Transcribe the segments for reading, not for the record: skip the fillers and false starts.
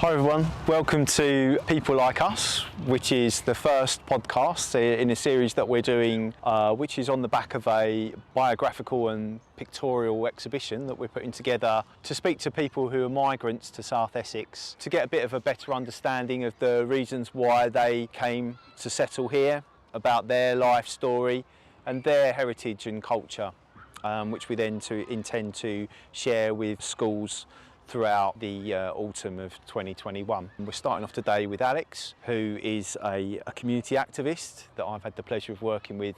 Hi everyone, welcome to People Like Us, which is the first podcast in a series that we're doing, which is on the back of a biographical and pictorial exhibition that we're putting together to speak to people who are migrants to South Essex, to get a bit of a better understanding of the reasons why they came to settle here, about their life story and their heritage and culture, which we then intend to share with schools throughout the autumn of 2021. We're starting off today with Alex, who is a community activist that I've had the pleasure of working with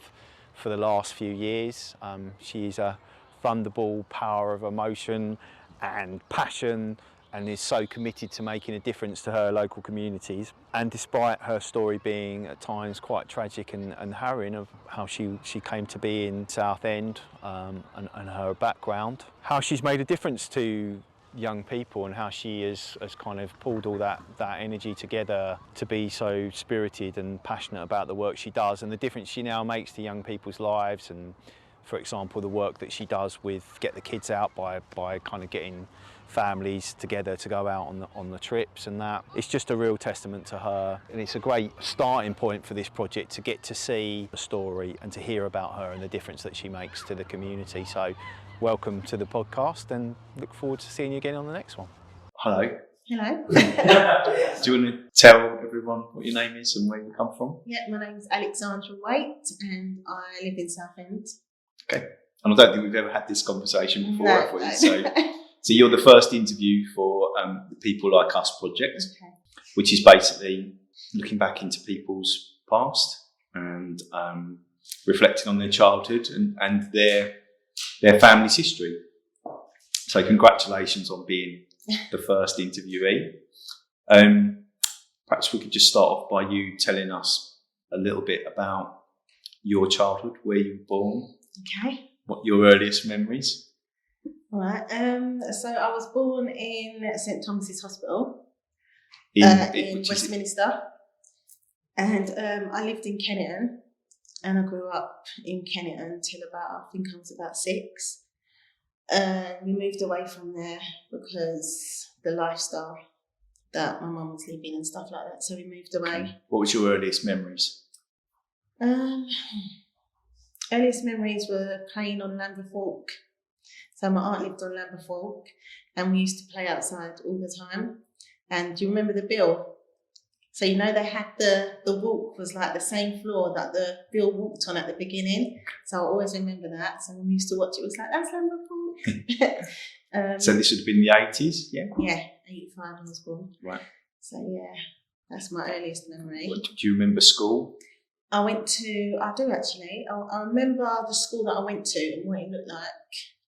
for the last few years. She is a thunderbolt power of emotion and passion and is so committed to making a difference to her local communities. And despite her story being at times quite tragic and harrowing of how she came to be in Southend and her background, how she's made a difference to young people and how she has kind of pulled all that energy together to be so spirited and passionate about the work she does and the difference she now makes to young people's lives. And for example, the work that she does with Get the Kids Out by kind of getting families together to go out on the trips, and that it's just a real testament to her, and it's a great starting point for this project to get to see the story and to hear about her and the difference that she makes to the community. So welcome to the podcast and look forward to seeing you again on the next one. Hello. Hello. Do you want to tell everyone what your name is and where you come from? Yeah, my name's Alexandra Waite and I live in Southend. Okay. And I don't think we've ever had this conversation before, have we? No. So you're the first interview for the People Like Us project, Okay. which is basically looking back into people's past and reflecting on their childhood and their family's history. So congratulations on being the first interviewee. Perhaps we could just start off by you telling us a little bit about your childhood, where you were born, Okay. what your earliest memories. Right. So I was born in St Thomas's Hospital in Westminster, and I lived in Kennington, and I grew up in Kennington till I think I was about 6. We moved away from there because the lifestyle that my mum was living and stuff like that. So we moved away. What was your earliest memories? Earliest memories were playing on Lambeth Walk. So my aunt lived on Lambeth Walk and we used to play outside all the time. And do you remember the bill? So you know they had the walk was like the same floor that the bill walked on at the beginning. So I always remember that. So when we used to watch it, it was like, that's Lambeth Walk. So this would have been the 80s, yeah? Yeah, 85 I was born. Right. So yeah, that's my earliest memory. Do you remember school? I do actually. I remember the school that I went to and what it looked like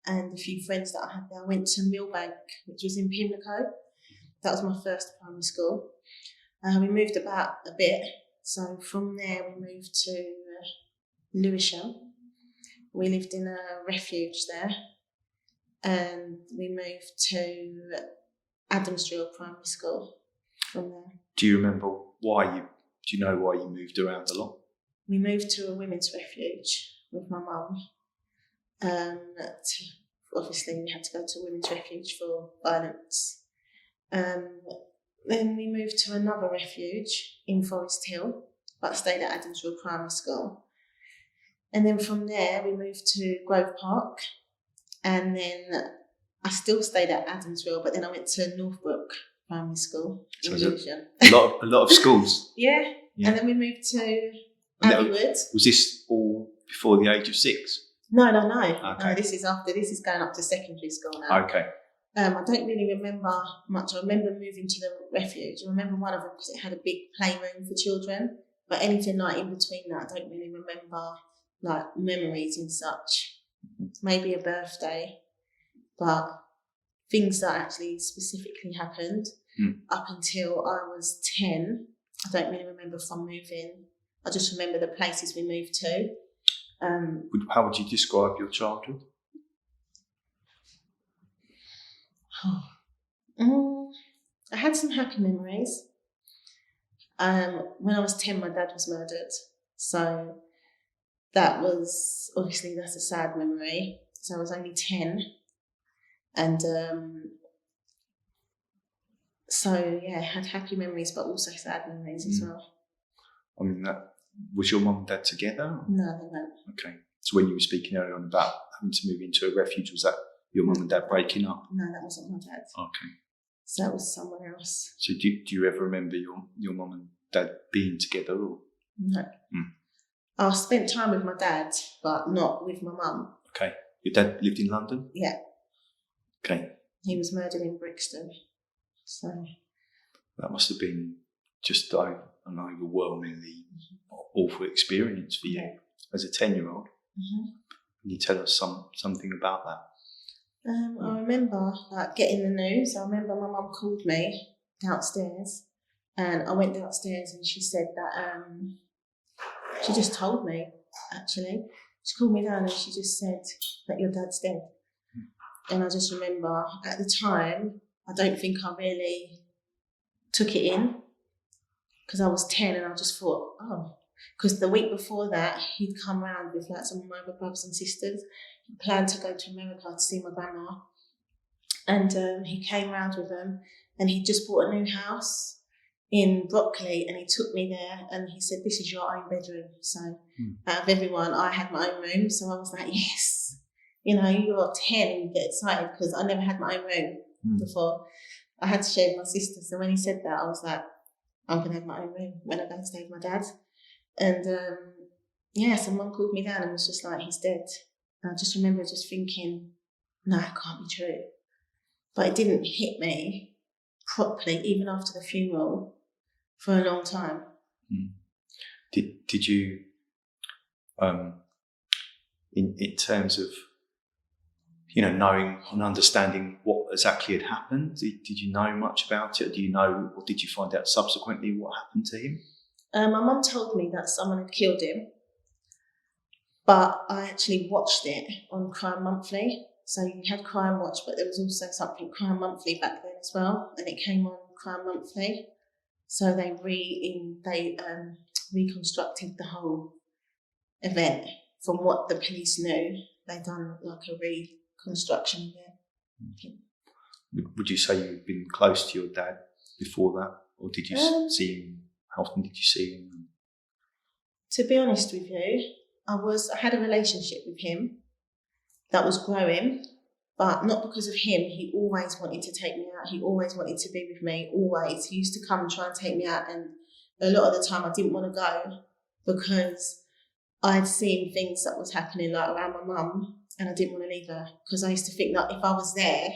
and a few friends that I had there. I went to Millbank, which was in Pimlico. That was my first primary school. We moved about a bit. So from there we moved to Lewisham. We lived in a refuge there. And we moved to Adamsdale Primary School from there. Do you remember do you know why you moved around a lot? We moved to a women's refuge with my mum. Obviously, we had to go to a women's refuge for violence. Then we moved to another refuge in Forest Hill, but stayed at Adamsdale Primary School. And then from there, we moved to Grove Park. And then I still stayed at Adamsdale, but then I went to Northbrook Primary School in Lewisham. A lot of schools. Yeah. And then we moved to Abbeywood. Was this all before the age of 6? No. Okay. No, this is after. This is going up to secondary school now. Okay. I don't really remember much. I remember moving to the refuge. I remember one of them because it had a big playroom for children. But anything like in between that, I don't really remember like memories and such. Maybe a birthday, but things that actually specifically happened up until I was 10. I don't really remember from moving. I just remember the places we moved to. How would you describe your childhood? I had some happy memories. When I was 10, my dad was murdered. So that was, obviously, that's a sad memory. So I was only 10. And So yeah, had happy memories, but also sad memories as well. I mean, was your mum and dad together? No, they weren't. Okay. So when you were speaking earlier on about having to move into a refuge, was that your mum and dad breaking up? No, that wasn't my dad. Okay. So that was someone else. So do you ever remember your mum and dad being together? Or? No. I spent time with my dad, but not with my mum. Okay. Your dad lived in London? Yeah. Okay. He was murdered in Brixton. So that must have been just an overwhelmingly awful experience for you as a 10-year-old. Can you tell us something about that? I remember getting the news. I remember my mum called me downstairs, and I went downstairs, and she said that she just told me, actually. She called me down and she just said that your dad's dead. And I just remember at the time, I don't think I really took it in, because I was 10 and I just thought, oh, because the week before that, he'd come round with like some of my other brothers and sisters. He planned to go to America to see my grandma. And he came round with them, and he just bought a new house in Brockley, and he took me there and he said, this is your own bedroom. So out of everyone, I had my own room. So I was like, yes. You know, you're 10 and you get excited, because I never had my own room before. I had to share with my sister. So when he said that, I was like, I'm going to have my own room when I go and stay with my dad. And so mum called me down and was just like, he's dead. And I just remember just thinking, no, it can't be true. But it didn't hit me properly, even after the funeral, for a long time. Did you, in terms of, knowing and understanding what exactly had happened, did you know much about it? Do you know, or did you find out subsequently what happened to him? My mum told me that someone had killed him, but I actually watched it on Crime Monthly. So you had Crime Watch, but there was also something Crime Monthly back then as well, and it came on Crime Monthly. So they reconstructed the whole event from what the police knew. They done like a reconstruction of it. Would you say you'd been close to your dad before that, or did you see him? How often did you see him? To be honest with you, I had a relationship with him that was growing, but not because of him. He always wanted to take me out. He always wanted to be with me, always. He used to come and try and take me out, and a lot of the time I didn't want to go because I'd seen things that was happening like around my mum, and I didn't want to leave her, because I used to think that if I was there,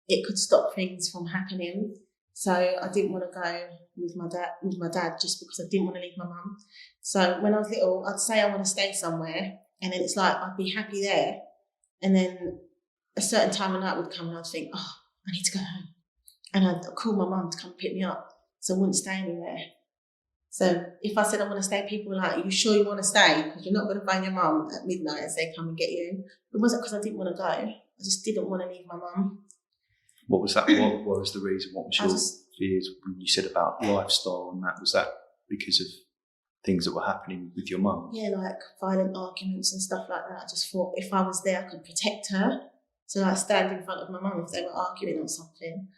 it could stop things from happening. So I didn't want to go with my dad just because I didn't want to leave my mum. So when I was little, I'd say I want to stay somewhere, and then it's like I'd be happy there, and then a certain time of night would come and I'd think, oh, I need to go home. And I'd call my mum to come pick me up, so I wouldn't stay anywhere. So if I said I want to stay, people were like, are you sure you want to stay? Because you're not going to find your mum at midnight and say, come and get you. It wasn't because I didn't want to go. I just didn't want to leave my mum. What was that? What was the reason? What was your fears when you said about lifestyle and that? Was that because of things that were happening with your mum? Yeah, like violent arguments and stuff like that. I just thought if I was there, I could protect her. So like stand in front of my mum if they were arguing on something,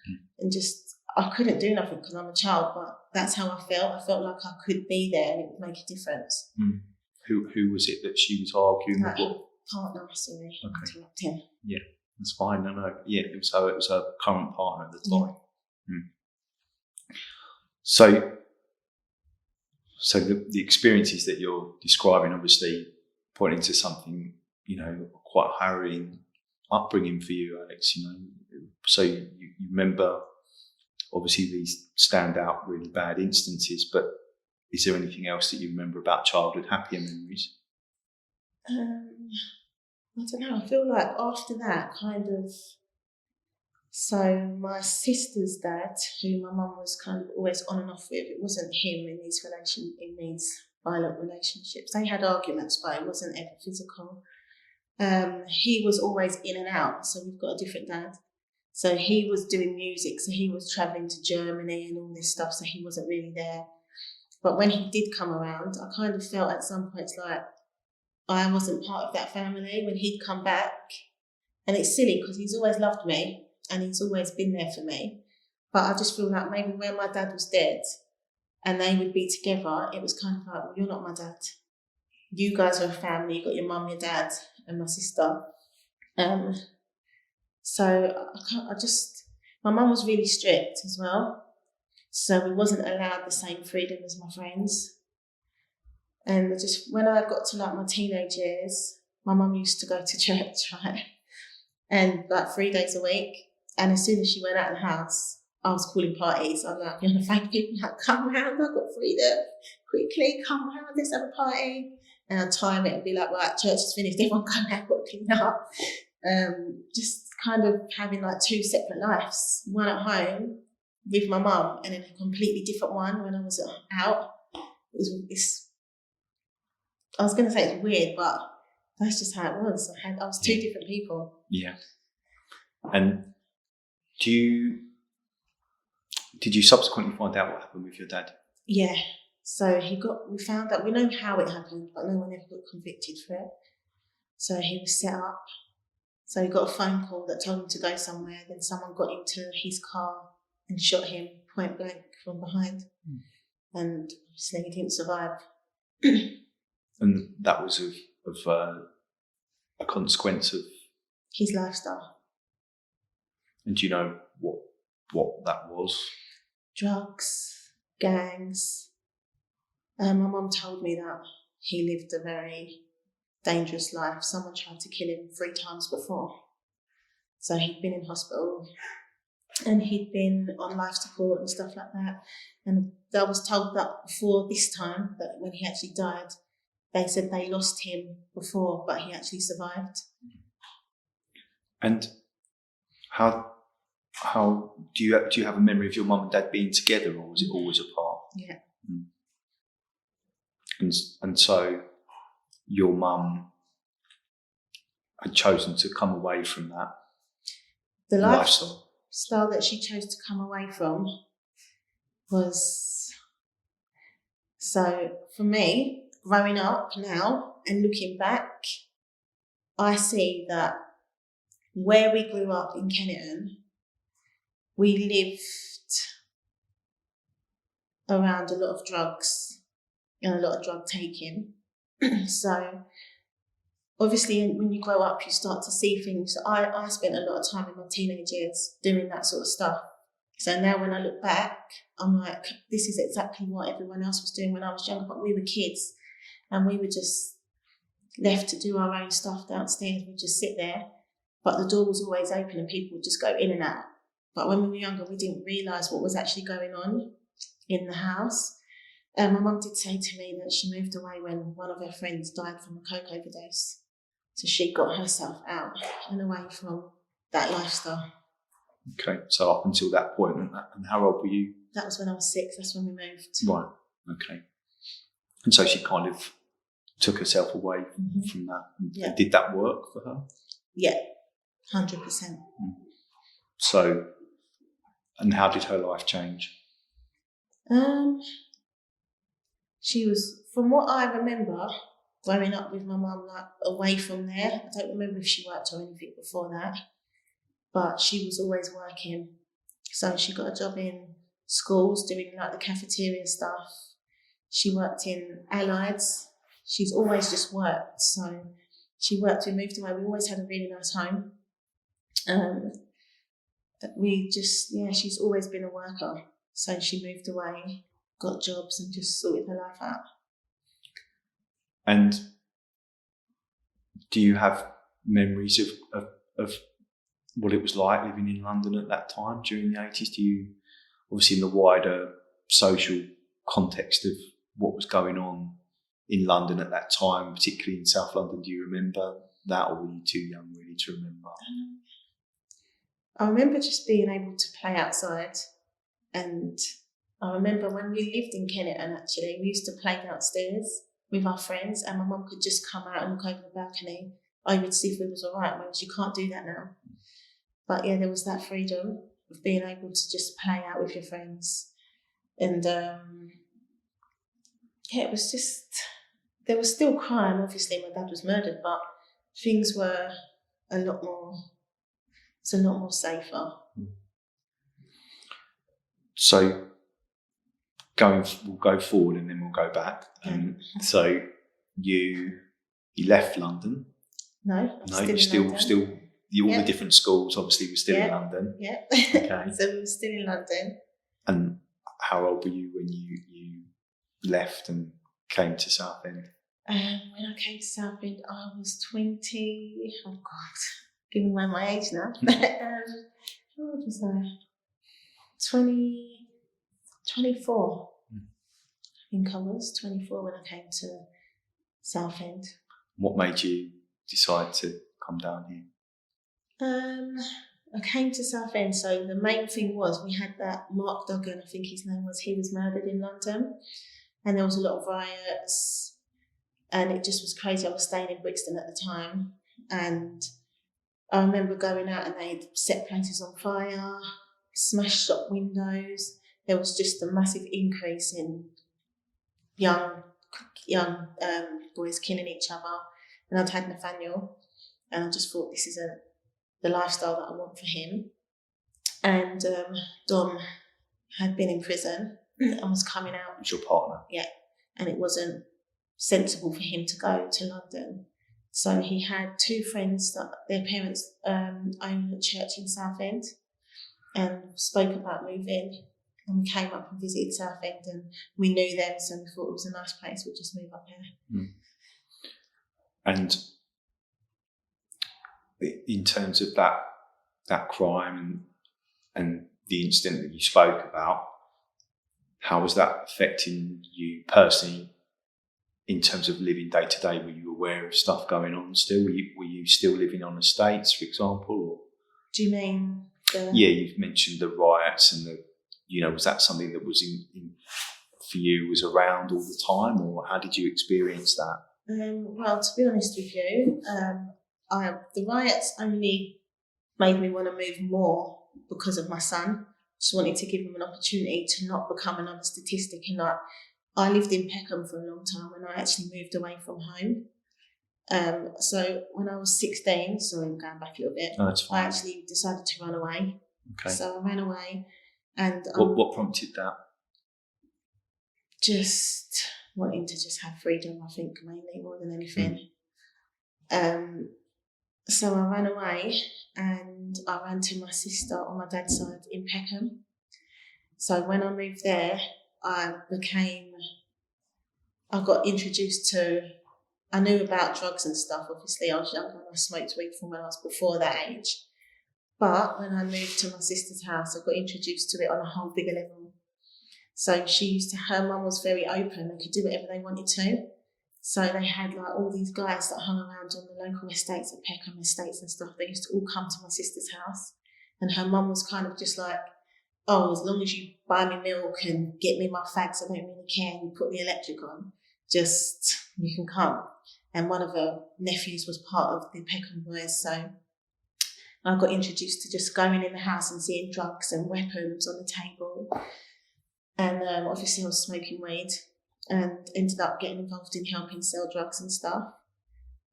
and just, I couldn't do nothing because I'm a child, but that's how I felt. I felt like I could be there and it would make a difference. Who was it that she was arguing with? Her partner, sorry, interrupting. Yeah, that's fine. No. Yeah, it was her current partner at the time. Yeah. So the experiences that you're describing obviously pointing to something, quite harrowing upbringing for you, Alex. So you remember obviously these stand out really bad instances, but is there anything else that you remember about childhood, happier memories? I don't know. I feel like after that, so my sister's dad, who my mum was kind of always on and off with, it wasn't him in these violent relationships. They had arguments, but it wasn't ever physical. He was always in and out, so we've got a different dad. So he was doing music, so he was travelling to Germany and all this stuff, so he wasn't really there. But when he did come around, I kind of felt at some points like I wasn't part of that family when he'd come back. And it's silly because he's always loved me and he's always been there for me. But I just feel like maybe when my dad was dead and they would be together, it was kind of like, well, you're not my dad. You guys are a family. You got your mum, your dad, and my sister. So my mum was really strict as well. So we wasn't allowed the same freedom as my friends. And when I got to like my teenage years, my mum used to go to church, right? And like 3 days a week. And as soon as she went out of the house, I was calling parties. I'm like, you're gonna find people like, come round, I've got freedom. Quickly, come round, let's have a party. And I'd time it and be like, right, church is finished, everyone come out, got to clean up. Just kind of having like 2 separate lives. One at home with my mum and then a completely different one when I was out. I was going to say it's weird, but that's just how it was. I was 2 different people. Yeah. And did you subsequently find out what happened with your dad? Yeah. So we found out, we know how it happened, but no one ever got convicted for it. So he was set up. So he got a phone call that told him to go somewhere. Then someone got into his car and shot him point blank from behind. And obviously he didn't survive. And that was of a consequence of his lifestyle. And do you know what that was? Drugs, gangs. My mum told me that he lived a very dangerous life. Someone tried to kill him 3 times before. So he'd been in hospital and he'd been on life support and stuff like that. And I was told that before this time, that when he actually died, they said they lost him before, but he actually survived. And how do you have a memory of your mum and dad being together, or was it always apart? Yeah. And so your mum had chosen to come away from that. The lifestyle that she chose to come away from was, so for me, growing up now and looking back, I see that where we grew up in Kenneton, we lived around a lot of drugs and a lot of drug taking. So obviously when you grow up, you start to see things. I spent a lot of time in my teenage years doing that sort of stuff. So now when I look back, I'm like, this is exactly what everyone else was doing when I was younger, but we were kids and we were just left to do our own stuff downstairs. We'd just sit there, but the door was always open and people would just go in and out. But when we were younger, we didn't realise what was actually going on in the house. My mum did say to me that she moved away when one of her friends died from a coke overdose. So she got herself out and away from that lifestyle. Okay, so up until that point, and how old were you? That was when I was 6, that's when we moved. Right, okay. And so she kind of took herself away from that. Yeah. Did that work for her? Yeah, 100%. So, and how did her life change? She was, from what I remember, growing up with my mum, like away from there. I don't remember if she worked or anything before that, but she was always working. So she got a job in schools doing like the cafeteria stuff. She worked in Allieds. She's always just worked. So she worked, we moved away. We always had a really nice home. She's always been a worker. So she moved away, got jobs and just sorted her life out. And do you have memories of what it was like living in London at that time during the 80s? Do you, obviously in the wider social context of what was going on in London at that time, particularly in South London, do you remember that, or were you too young really to remember? I remember just being able to play outside, and I remember when we lived in Kenneton, actually, we used to play downstairs with our friends, and my mum could just come out and look over the balcony over to see if we was all right, whereas you can't do that now. But yeah, there was that freedom of being able to just play out with your friends. And it was just, there was still crime. Obviously, my dad was murdered, but things were a lot more safer. So we'll go forward and then we'll go back. So you left London. No, You're still all the different schools obviously were still in London. Yeah. Okay. So we were still in London. And how old were you when you left and came to Southend? When I came to Southend, I was 20. Oh God, giving away my age now. How old was I? 24. I think I was 24 when I came to Southend. What made you decide to come down here? I came to Southend, so the main thing was we had that Mark Duggan, I think his name was, he was murdered in London, and there was a lot of riots, and it just was crazy. I was staying in Brixton at the time, and I remember going out and they'd set places on fire, smashed shop windows. There was just a massive increase in young boys killing each other. And I'd had Nathaniel, and I just thought this isn't the lifestyle that I want for him. And Dom had been in prison and was coming out. Was your partner? Yeah, and it wasn't sensible for him to go to London. So he had two friends that their parents owned a church in Southend and spoke about moving. And we came up and visited Southend, and we knew them, so we thought it was a nice place. We'd just move up here. Mm. And in terms of that crime and the incident that you spoke about, how was that affecting you personally in terms of living day to day? Were you aware of stuff going on still? Were you still living on estates, for example? Or? Do you mean Yeah, you've mentioned the riots and was that something that was in for you, was around all the time, or how did you experience that? Well, to be honest with you, the riots only made me want to move more because of my son. Just wanted to give him an opportunity to not become another statistic. And I lived in Peckham for a long time, and I actually moved away from home. So when I was 16, sorry, I'm going back a little bit. No, that's fine. I actually decided to run away. Okay. So I ran away, and what prompted that? Just wanting to just have freedom, I think, mainly more than anything. So I ran away, and I ran to my sister on my dad's side in Peckham. So when I moved there, I got introduced to, I knew about drugs and stuff. Obviously, I was younger and I smoked weed from when I was before that age. But when I moved to my sister's house, I got introduced to it on a whole bigger level. So her mum was very open and could do whatever they wanted to. So they had like all these guys that hung around on the local estates at Peckham Estates and stuff. They used to all come to my sister's house. And her mum was kind of just like, oh, as long as you buy me milk and get me my fags, I don't really care. You put the electric on, just, you can come. And one of her nephews was part of the Peckham boys. So I got introduced to just going in the house and seeing drugs and weapons on the table. And obviously I was smoking weed and ended up getting involved in helping sell drugs and stuff.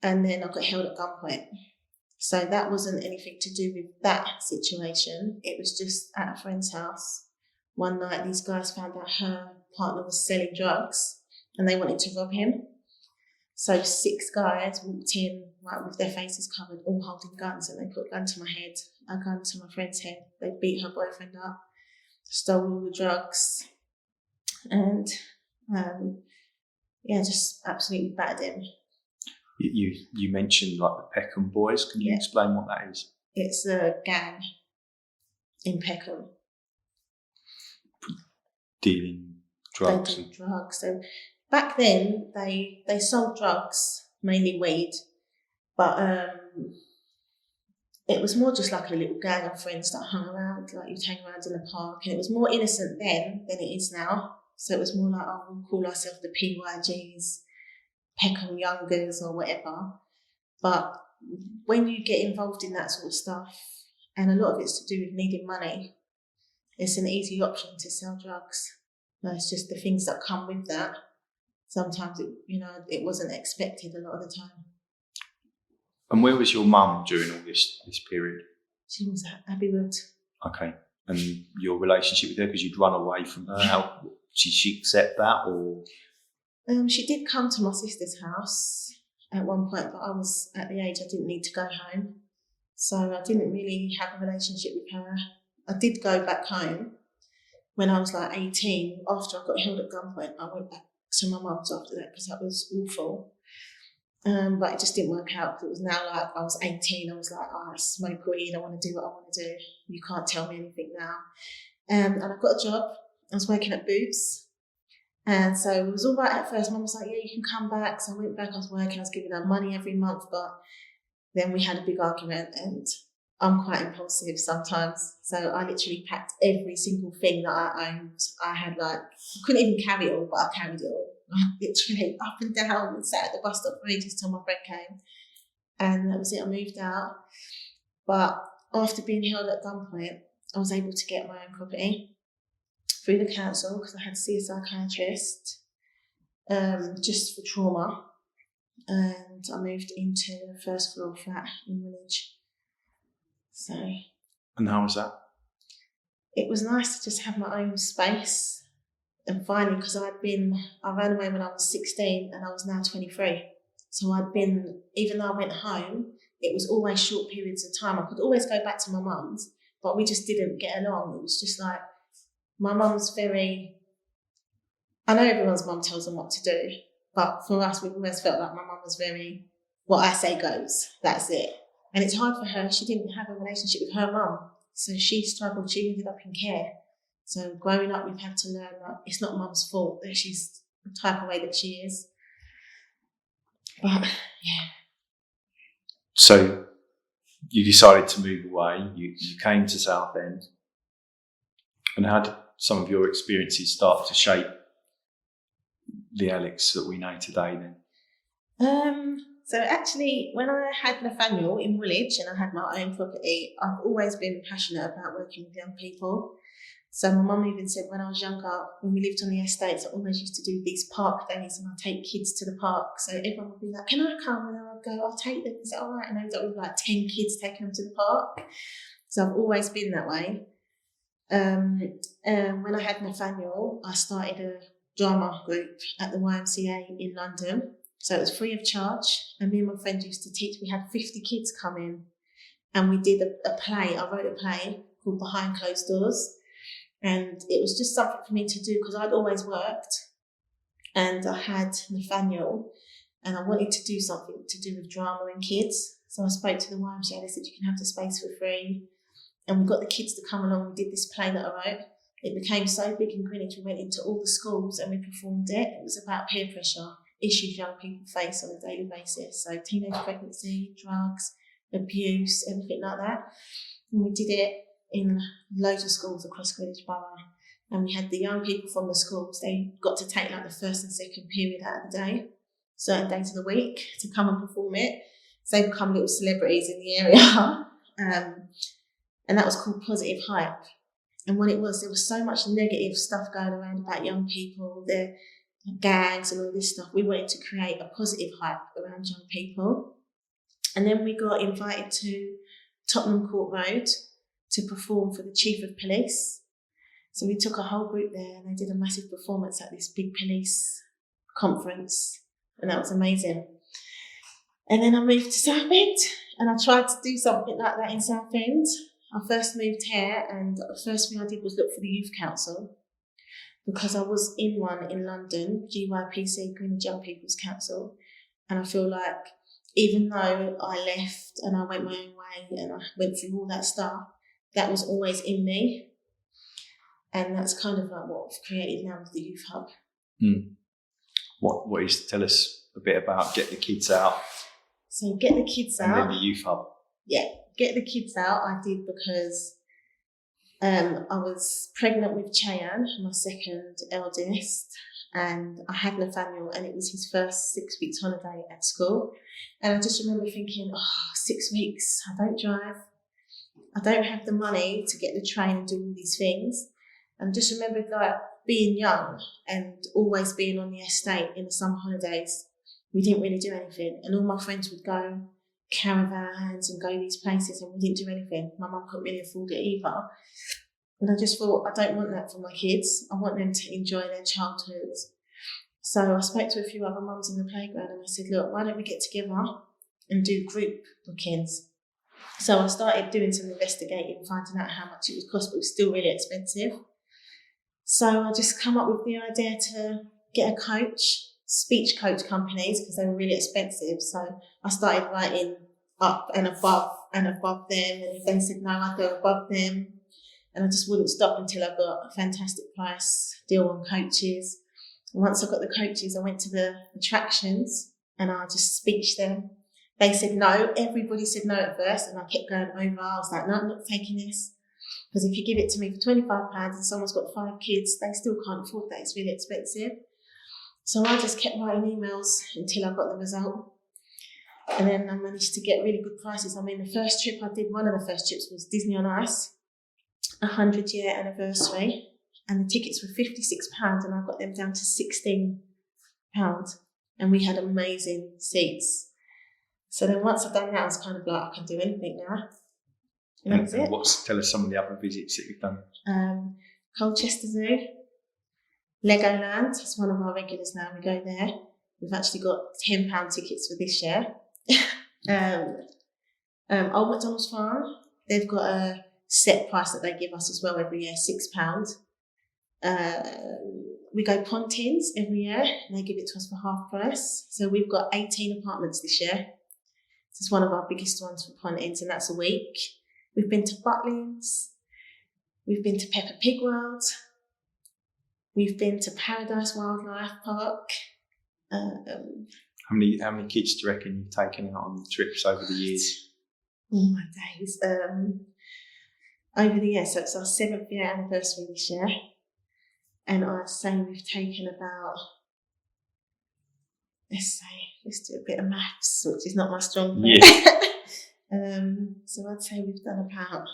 And then I got held at gunpoint. So that wasn't anything to do with that situation. It was just at a friend's house. One night, these guys found out her partner was selling drugs and they wanted to rob him. So 6 guys walked in, like, with their faces covered, all holding guns, and they put a gun to my head, a gun to my friend's head. They beat her boyfriend up, stole all the drugs, and just absolutely battered him. You mentioned like the Peckham boys. Can you explain what that is? It's a gang in Peckham. Dealing drugs. They do drugs. So back then they sold drugs, mainly weed, but it was more just like a little gang of friends that hung around, like you'd hang around in the park, and it was more innocent then than it is now. So it was more like, oh, we'll call ourselves the PYGs, Peckham Youngers or whatever. But when you get involved in that sort of stuff, and a lot of it's to do with needing money, it's an easy option to sell drugs. It's just the things that come with that. Sometimes it wasn't expected a lot of the time. And where was your mum during all this period? She was at Abbeywood. Okay. and your relationship with her because you'd run away from her? How did she accept that, or? She did come to my sister's house at one point, but I was at the age I didn't need to go home. So I didn't really have a relationship with her. I did go back home when I was like 18. After I got held at gunpoint, I went back to my mum's after that because that was awful. But it just didn't work out because it was now like I was 18. I was like, I smoke weed. I want to do what I want to do. You can't tell me anything now. And I got a job. I was working at Boots. And so it was all right at first. Mum was like, yeah, you can come back. So I went back. I was working. I was giving her money every month. But then we had a big argument, and I'm quite impulsive sometimes. So I literally packed every single thing that I owned. I had I couldn't even carry it all, but I carried it all. Literally up and down and sat at the bus stop for ages till my friend came. And that was it. I moved out. But after being held at gunpoint, I was able to get my own property through the council because I had to see a psychiatrist just for trauma. And I moved into a first floor flat in Woolwich. So. And how was that? It was nice to just have my own space. And finally, because I ran away when I was 16 and I was now 23. So even though I went home, it was always short periods of time. I could always go back to my mum's, but we just didn't get along. It was just like, my mum's I know everyone's mum tells them what to do, but for us, we've always felt like my mum was very, what I say goes, that's it. And it's hard for her. She didn't have a relationship with her mum. So she struggled. She ended up in care. So growing up, we've had to learn that it's not mum's fault that she's the type of way that she is. But yeah. So you decided to move away. You came to Southend. And how did some of your experiences start to shape the Alex that we know today then? So actually, when I had Nathaniel in Woolwich and I had my own property, I've always been passionate about working with young people. So my mum even said when I was younger, when we lived on the estates, I always used to do these park days and I'd take kids to the park. So everyone would be like, can I come? And I would go, I'll take them. Is that all right? And I ended up with like 10 kids taking them to the park. So I've always been that way. When I had Nathaniel, I started a drama group at the YMCA in London. So it was free of charge. And me and my friend used to teach. We had 50 kids come in and we did a play. I wrote a play called Behind Closed Doors. And it was just something for me to do because I'd always worked and I had Nathaniel and I wanted to do something to do with drama and kids. So I spoke to the YMCA. They said, you can have the space for free. And we got the kids to come along. We did this play that I wrote. It became so big in Greenwich. We went into all the schools and we performed it. It was about peer pressure, issues young people face on a daily basis. So teenage pregnancy, drugs, abuse, everything like that. And we did it in loads of schools across Greenwich Borough. And we had the young people from the schools, they got to take like the first and second period out of the day, certain days of the week, to come and perform it. So they become little celebrities in the area. And that was called Positive Hype. And what it was, there was so much negative stuff going around about young people, their gangs and all this stuff. We wanted to create a positive hype around young people. And then we got invited to Tottenham Court Road to perform for the Chief of Police. So we took a whole group there and they did a massive performance at this big police conference. And that was amazing. And then I moved to Southend and I tried to do something like that in Southend. I first moved here and the first thing I did was look for the Youth Council because I was in one in London, GYPC, Greenwich Young People's Council. And I feel like even though I left and I went my own way and I went through all that stuff, that was always in me. And that's kind of like what I've created now with the Youth Hub. What is, tell us a bit about Get the Kids Out. So Get the Kids Out. And then the Youth Hub. Yeah, Get the Kids Out I did because I was pregnant with Cheyenne, my second eldest, and I had Nathaniel and it was his first 6 weeks holiday at school. And I just remember thinking, 6 weeks, I don't drive. I don't have the money to get the train and do all these things. And just remembered like being young and always being on the estate in the summer holidays. We didn't really do anything. And all my friends would go caravans and go these places and we didn't do anything. My mum couldn't really afford it either. And I just thought, I don't want that for my kids. I want them to enjoy their childhoods. So I spoke to a few other mums in the playground and I said, look, why don't we get together and do group bookings? So I started doing some investigating, finding out how much it would cost, but it was still really expensive. So I just come up with the idea to get a coach, speech coach companies, because they were really expensive. So I started writing up and above them. And if they said no, I'd go above them. And I just wouldn't stop until I got a fantastic price deal on coaches. And once I got the coaches, I went to the attractions and I just speeched them. They said no. Everybody said no at first, and I kept going over. I was like, no, I'm not taking this. Because if you give it to me for £25 and someone's got 5 kids, they still can't afford that. It's really expensive. So I just kept writing emails until I got the result. And then I managed to get really good prices. I mean, the first trip I did, one of the first trips was Disney on Ice. 100-year anniversary, and the tickets were £56 and I got them down to £16, and we had amazing seats. So then once I've done that, I was kind of like, I can do anything now. And that was it. Tell us some of the other visits that you've done. Colchester Zoo, Legoland, it's one of our regulars now, we go there. We've actually got £10 tickets for this year. Old McDonald's Farm, they've got a set price that they give us as well every year, £6. We go Pontins every year and they give it to us for half price. So we've got 18 apartments this year. It's one of our biggest ones for Pontins, and that's a week. We've been to Butlins. We've been to Peppa Pig World. We've been to Paradise Wildlife Park. How many kids do you reckon you've taken out on trips over the years? Oh my days. Over the years, so it's our 7th year anniversary this year. And I'd say we've taken about, let's do a bit of maths, which is not my strong point. Yeah. So I'd say we've done about,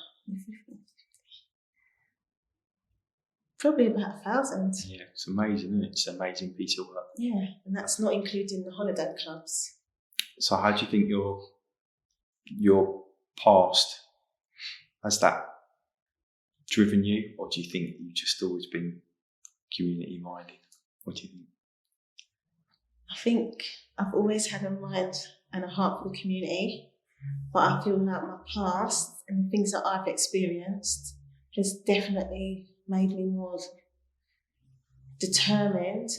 probably about 1,000. Yeah, it's amazing, isn't it? It's an amazing piece of work. Yeah, and that's not including the holiday clubs. So how do you think your past, has that driven you, or do you think you've just always been community minded? What do you think? I think I've always had a mind and a heart for the community, but I feel like my past and the things that I've experienced has definitely made me more determined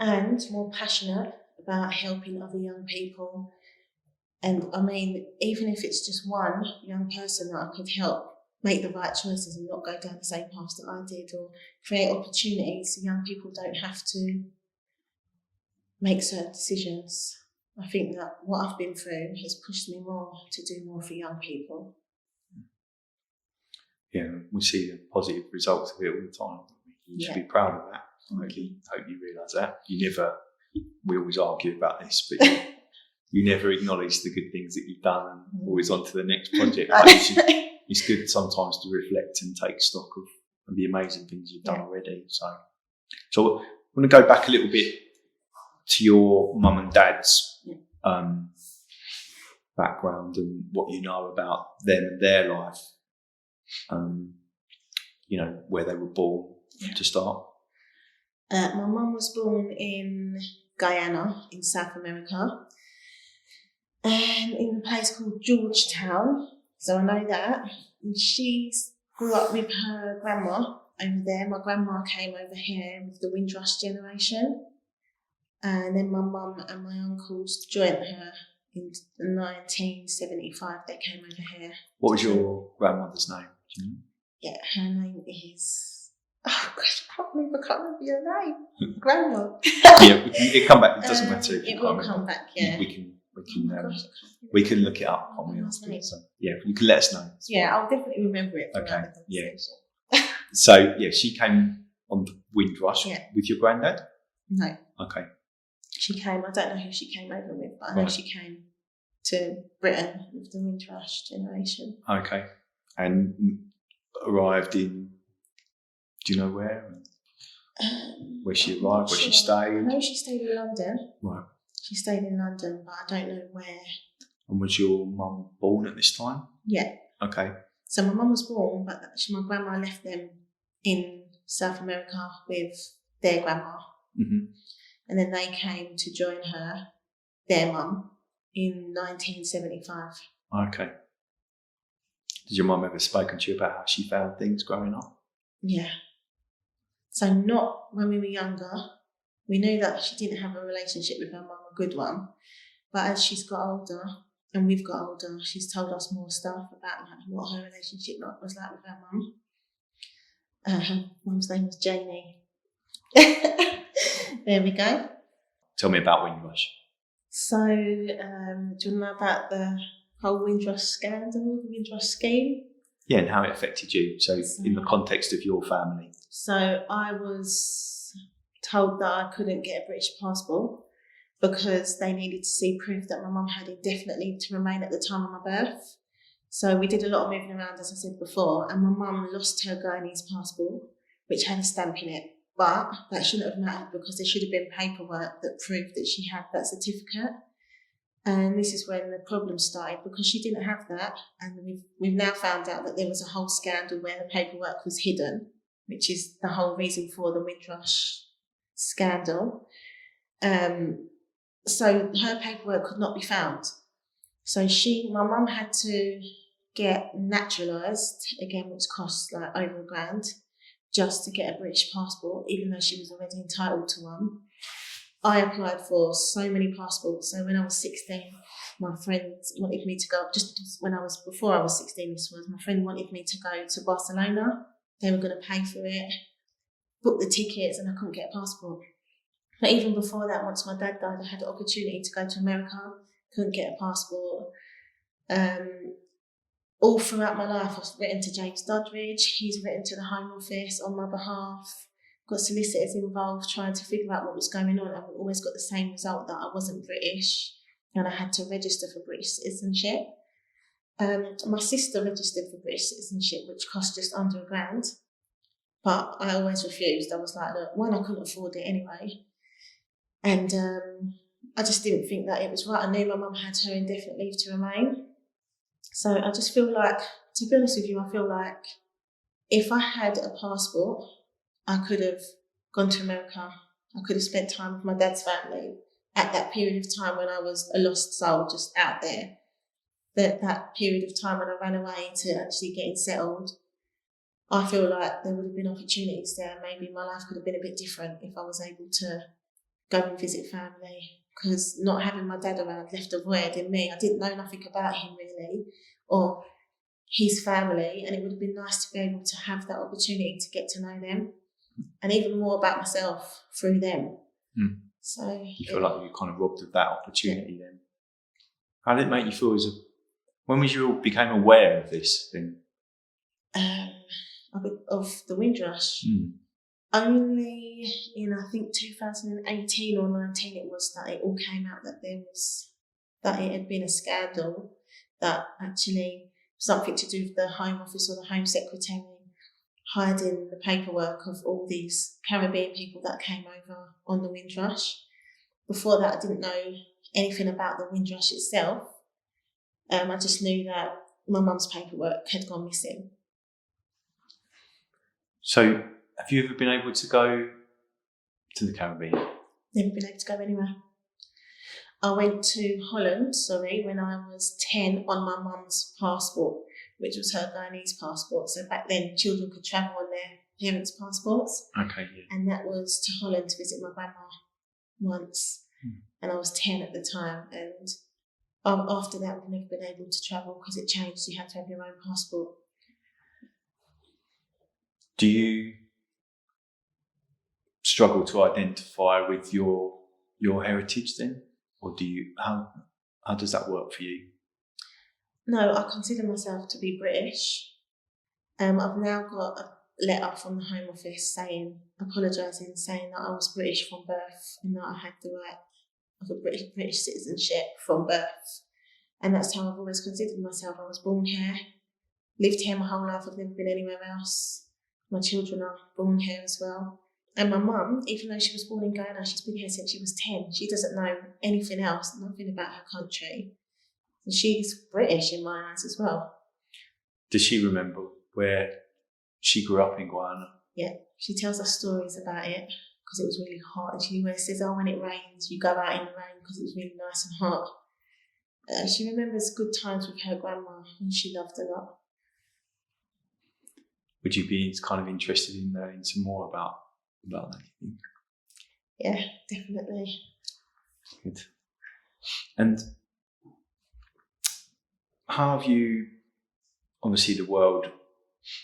and more passionate about helping other young people. And I mean, even if it's just one young person that I could help make the right choices and not go down the same path that I did, or create opportunities so young people don't have to make certain decisions. I think that what I've been through has pushed me more to do more for young people. Yeah, we see the positive results of it all the time. You should be proud of that. I hope you realise that. We always argue about this, but you never acknowledge the good things that you've done and always on to the next project. It's good sometimes to reflect and take stock of the amazing things you've done already. So I want to go back a little bit to your mum and dad's background and what you know about them and their life. Where they were born to start. My mum was born in Guyana in South America, and in a place called Georgetown. So I know that. And she grew up with her grandma over there. My grandma came over here with the Windrush generation. And then my mum and my uncles joined her in 1975. They came over here. What was your grandmother's name? Do you know? Yeah, her name is... Oh gosh, I can't remember your name. Grandma. Yeah, it'll come back. It doesn't matter if you it can't will come back, yeah. We can look it up on the answer. So, yeah, you can let us know. Yeah, I'll definitely remember it. Okay, yeah. So, yeah, she came on the Windrush with your granddad? No. Okay. She came, I don't know who she came over with, but I know she came to Britain with the Windrush generation. Okay. And arrived in, do you know where? Where she arrived, where she stayed? I know she stayed in London. Right. She stayed in London, but I don't know where. And was your mum born at this time? Yeah. Okay. So my mum was born, but my grandma left them in South America with their grandma. Mm-hmm. And then they came to join her, their mum, in 1975. Okay. Did your mum ever spoken to you about how she found things growing up? Yeah. So not when we were younger. We knew that she didn't have a relationship with her mum, a good one. But as she's got older and we've got older, she's told us more stuff about like, what her relationship was like with her mum. Her mum's name was Jamie. There we go. Tell me about Windrush. So, do you want to know about the whole Windrush scandal, the Windrush scheme? Yeah, and how it affected you. So in the context of your family. So I was told that I couldn't get a British passport because they needed to see proof that my mum had indefinite leave to remain at the time of my birth. So we did a lot of moving around, as I said before, and my mum lost her Guyanese passport, which had a stamp in it. But that shouldn't have mattered because there should have been paperwork that proved that she had that certificate. And this is when the problem started because she didn't have that. And we've now found out that there was a whole scandal where the paperwork was hidden, which is the whole reason for the Windrush scandal. So her paperwork could not be found. So my mum had to get naturalised, again, which costs like over £1,000, just to get a British passport, even though she was already entitled to one. I applied for so many passports. So when I was 16, my friends wanted me to go, before I was 16, my friend wanted me to go to Barcelona. They were going to pay for it, book the tickets, and I couldn't get a passport. But even before that, once my dad died, I had the opportunity to go to America, couldn't get a passport. All throughout my life, I've written to James Doddridge, he's written to the Home Office on my behalf, got solicitors involved trying to figure out what was going on, and we always got the same result, that I wasn't British and I had to register for British citizenship. My sister registered for British citizenship, which cost just under £1,000, but I always refused. I was like, look, one, I couldn't afford it anyway, and I just didn't think that it was right. I knew my mum had her indefinite leave to remain. So I just feel like, to be honest with you, I feel like if I had a passport, I could have gone to America. I could have spent time with my dad's family at that period of time when I was a lost soul just out there. That period of time when I ran away to actually getting settled, I feel like there would have been opportunities there. Maybe my life could have been a bit different if I was able to go and visit family. Because not having my dad around left a void in me. I didn't know nothing about him really, or his family, and it would have been nice to be able to have that opportunity to get to know them, and even more about myself through them. So you feel like you kind of robbed of that opportunity then. How did it make you feel when was you became aware of this thing? Of the Windrush? Only in, I think, 2018 or 19 it was, that it all came out that that it had been a scandal, that actually something to do with the Home Office or the Home Secretary hiding the paperwork of all these Caribbean people that came over on the Windrush. Before that, I didn't know anything about the Windrush itself. I just knew that my mum's paperwork had gone missing. So, have you ever been able to go to the Caribbean? Never been able to go anywhere. I went to Holland, when I was 10 on my mum's passport, which was her Guyanese passport. So back then, children could travel on their parents' passports. Okay, yeah. And that was to Holland to visit my grandma once. And I was 10 at the time. And after that, I've never been able to travel because it changed. You had to have your own passport. Do you struggle to identify with your heritage then? Or do you, how does that work for you? No, I consider myself to be British. I've now got a letter from the Home Office apologising, saying that I was British from birth and that I had the right of a British citizenship from birth. And that's how I've always considered myself. I was born here, lived here my whole life. I've never been anywhere else. My children are born here as well. And my mum, even though she was born in Guyana, she's been here since she was 10. She doesn't know anything else, nothing about her country. And she's British in my eyes as well. Does she remember where she grew up in Guyana? Yeah, she tells us stories about it because it was really hot. And she always says, oh, when it rains, you go out in the rain because it was really nice and hot. She remembers good times with her grandma, and she loved a lot. Would you be kind of interested in learning some more about that? Yeah, definitely. Good. And how have you, obviously the world,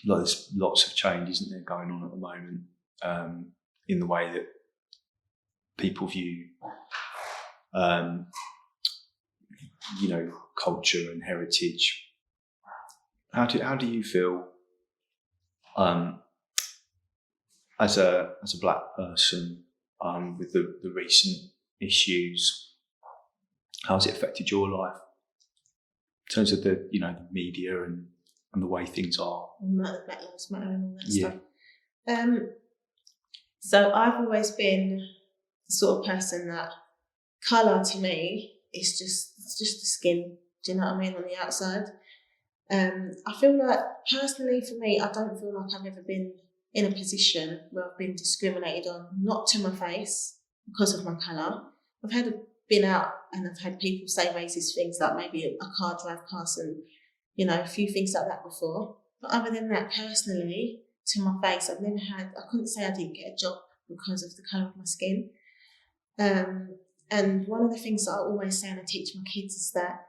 there's lots of change, isn't there, going on at the moment, in the way that people view, culture and heritage. How do you feel, as a black person, with the recent issues? How's it affected your life in terms of the media and the way things are? And Black Lives Matter and all that stuff. So I've always been the sort of person that colour to me is just the skin. Do you know what I mean, on the outside? I feel like, personally for me, I don't feel like I've ever been in a position where I've been discriminated on, not to my face, because of my colour. I've been out and I've had people say racist things, like maybe a car drive past and, a few things like that before. But other than that, personally, to my face, I couldn't say I didn't get a job because of the colour of my skin. And one of the things that I always say and I teach my kids is that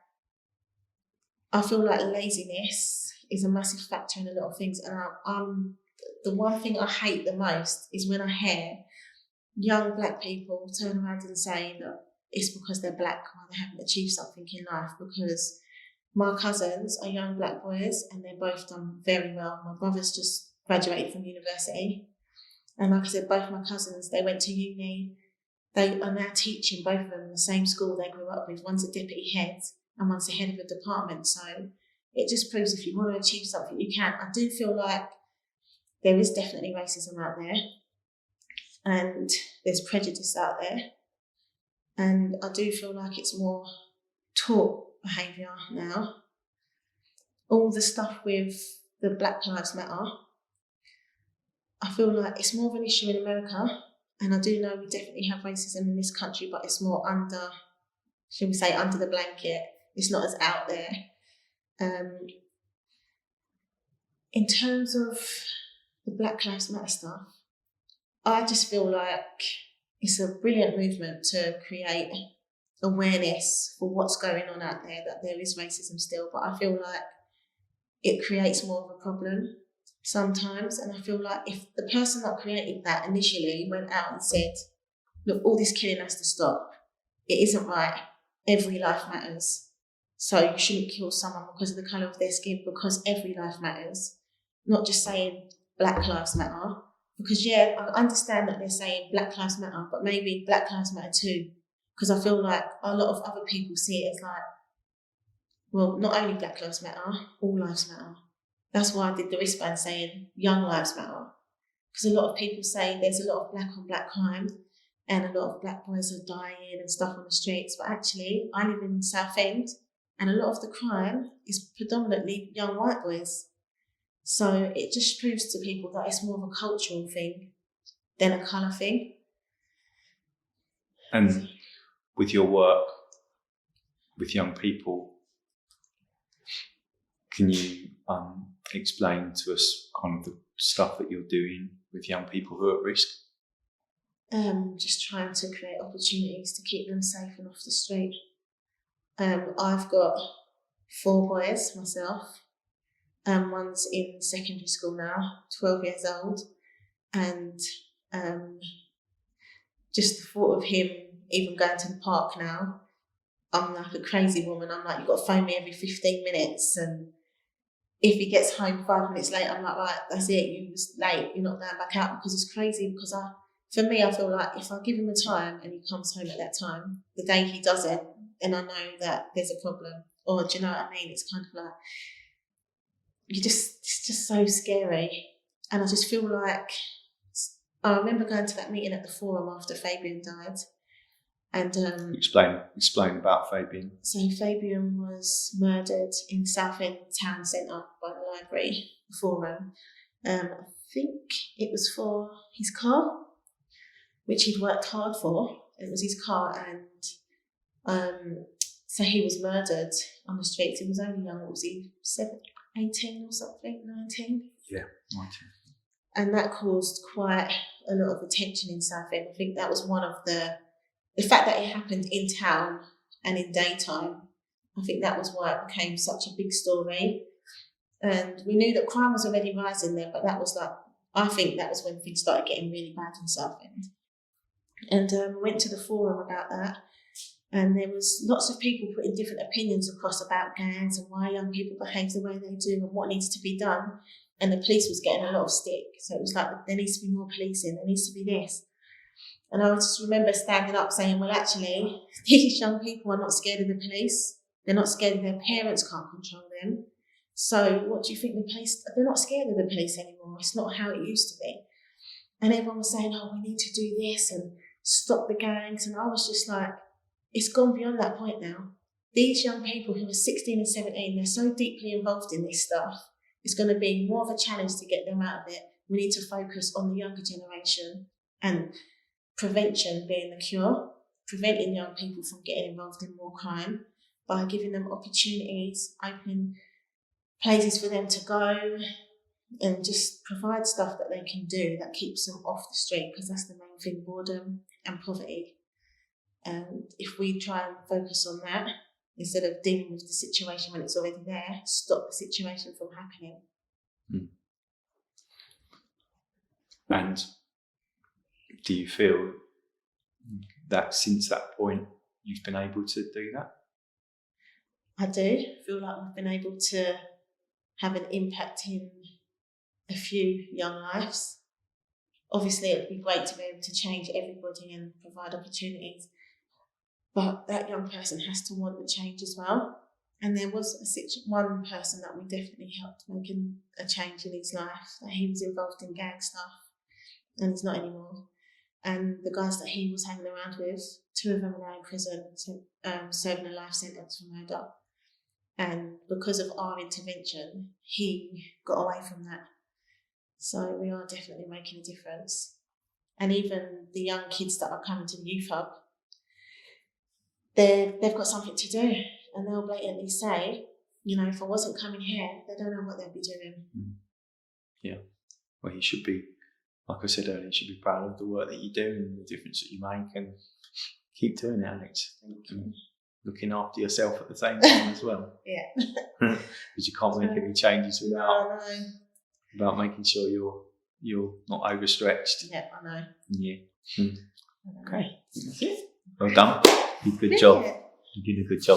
I feel like laziness is a massive factor in a lot of things. And I'm the one thing I hate the most is when I hear young black people turn around and say that it's because they're black or they haven't achieved something in life. Because my cousins are young black boys and they're both done very well. My brother's just graduated from university. And like I said, both my cousins, they went to uni. They are now teaching, both of them, in the same school they grew up with. One's a deputy head and one's the head of a department. So it just proves if you want to achieve something, you can. I do feel like there is definitely racism out there and there's prejudice out there. And I do feel like it's more taught behaviour now. All the stuff with the Black Lives Matter, I feel like it's more of an issue in America. And I do know we definitely have racism in this country, but it's more under, shall we say, under the blanket. It's not as out there. In terms of the Black Lives Matter stuff, I just feel like it's a brilliant movement to create awareness for what's going on out there, that there is racism still, but I feel like it creates more of a problem sometimes. And I feel like if the person that created that initially went out and said, look, all this killing has to stop, it isn't right, every life matters, so you shouldn't kill someone because of the colour of their skin, because every life matters, not just saying Black Lives Matter. Because yeah, I understand that they're saying Black Lives Matter, but maybe Black Lives Matter too, because I feel like a lot of other people see it as like, well, not only Black Lives Matter, all lives matter. That's why I did the wristband saying Young Lives Matter. Because a lot of people say there's a lot of black on black crime and a lot of black boys are dying and stuff on the streets. But actually, I live in Southend and a lot of the crime is predominantly young white boys. So it just proves to people that it's more of a cultural thing than a colour thing. And with your work with young people, can you explain to us kind of the stuff that you're doing with young people who are at risk? Just trying to create opportunities to keep them safe and off the street. I've got 4 boys myself. One's in secondary school now, 12 years old, and just the thought of him even going to the park now, I'm like a crazy woman. I'm like, you've got to phone me every 15 minutes, and if he gets home 5 minutes late, I'm like, right, that's it, you was late, you're not going back out, because it's crazy. Because for me, I feel like if I give him a time and he comes home at that time, the day he doesn't, then I know that there's a problem. Or do you know what I mean? It's kind of like, it's just so scary. And I just feel like, I remember going to that meeting at the Forum after Fabian died. And explain about Fabian. So Fabian was murdered in Southend town centre by the library forum. I think it was for his car, which he'd worked hard for. It was his car, and so he was murdered on the streets. He was only young. What was he, 18 or something, 19? Yeah, 19. And that caused quite a lot of attention in Southend. I think that was one of the fact that it happened in town and in daytime. I think that was why it became such a big story. And we knew that crime was already rising there, but that was like, I think that was when things started getting really bad in Southend. And went to the forum about that. And there was lots of people putting different opinions across about gangs and why young people behave the way they do and what needs to be done. And the police was getting a lot of stick. So it was like, there needs to be more policing, there needs to be this. And I just remember standing up saying, well, actually, these young people are not scared of the police. They're not scared of their parents can't control them. So what do you think the police, they're not scared of the police anymore. It's not how it used to be. And everyone was saying, oh, we need to do this and stop the gangs. And I was just like, it's gone beyond that point now. These young people who are 16 and 17, they're so deeply involved in this stuff. It's going to be more of a challenge to get them out of it. We need to focus on the younger generation and prevention being the cure, preventing young people from getting involved in more crime by giving them opportunities, opening places for them to go, and just provide stuff that they can do that keeps them off the street, because that's the main thing, boredom and poverty. And if we try and focus on that, instead of dealing with the situation when it's already there, stop the situation from happening. And do you feel that since that point you've been able to do that? I do feel like we've been able to have an impact in a few young lives. Obviously, it would be great to be able to change everybody and provide opportunities, but that young person has to want the change as well. And there was one person that we definitely helped make a change in his life, that he was involved in gang stuff, and he's not anymore. And the guys that he was hanging around with, 2 of them are now in prison, serving a life sentence for murder. And because of our intervention, he got away from that. So we are definitely making a difference. And even the young kids that are coming to the youth hub, they've got something to do, and they'll blatantly say, if I wasn't coming here, they don't know what they'd be doing. Yeah. Well, you should be, like I said earlier, you should be proud of the work that you do and the difference that you make, and keep doing it, Alex. Thank you. Looking after yourself at the same time as well. Yeah. Because you can't make any changes without making sure you're not overstretched. Yeah, I know. Yeah. I know. Okay. That's it. Well done. You did a good job. You did a good job.